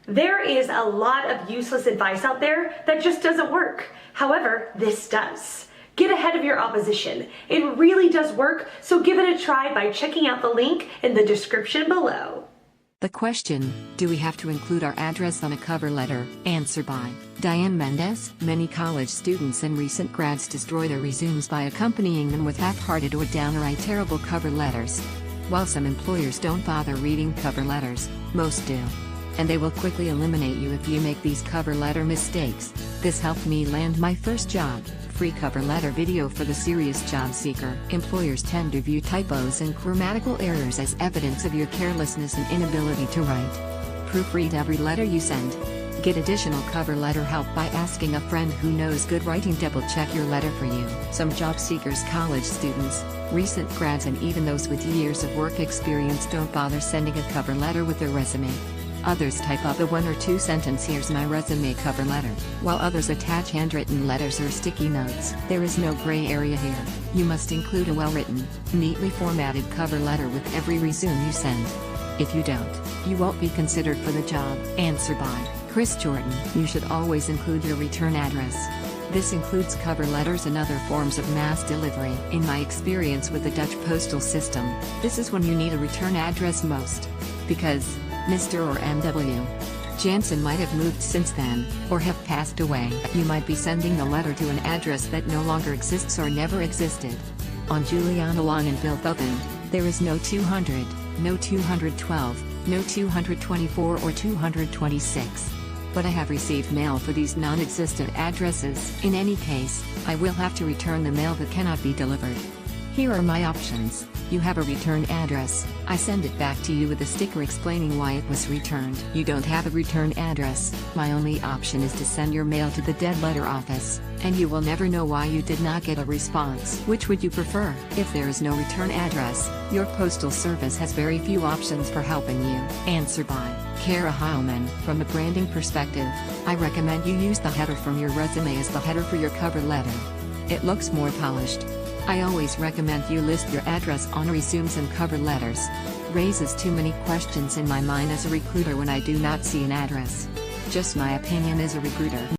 There is a lot of useless advice out there that just doesn't work. However, this does. Get ahead of your opposition. It really does work, so give it a try by checking out the link in the description below. The question, do we have to include our address on a cover letter? Answer by Diane Mendez. Many college students and recent grads destroy their resumes by accompanying them with half-hearted or downright terrible cover letters. While some employers don't bother reading cover letters, most do. And they will quickly eliminate you if you make these cover letter mistakes. This helped me land my first job. Free cover letter video for the serious job seeker. Employers tend to view typos and grammatical errors as evidence of your carelessness and inability to write. Proofread every letter you send. Get additional cover letter help by asking a friend who knows good writing to double check your letter for you. Some job seekers, college students, recent grads and even those with years of work experience don't bother sending a cover letter with their resume. Others type up a 1 or 2 sentence "here's my resume" cover letter, while others attach handwritten letters or sticky notes. There is no gray area here. You must include a well-written, neatly formatted cover letter with every resume you send. If you don't, you won't be considered for the job. Answer by Chris Jordan. You should always include your return address. This includes cover letters and other forms of mass delivery. In my experience with the Dutch postal system, this is when you need a return address most. Because Mr. or M.W. Jansen might have moved since then, or have passed away. You might be sending the letter to an address that no longer exists or never existed. On Juliana Long and Bill Thuppen, there is no 200, no 212, no 224 or 226. But I have received mail for these non-existent addresses. In any case, I will have to return the mail that cannot be delivered. Here are my options. You have a return address. I send it back to you with a sticker explaining why it was returned. You don't have a return address. My only option is to send your mail to the dead letter office, and you will never know why you did not get a response. Which would you prefer? If there is no return address, your postal service has very few options for helping you. Answer by Kara Heilman. From a branding perspective, I recommend you use the header from your resume as the header for your cover letter. It looks more polished. I always recommend you list your address on resumes and cover letters. Raises too many questions in my mind as a recruiter when I do not see an address. Just my opinion as a recruiter.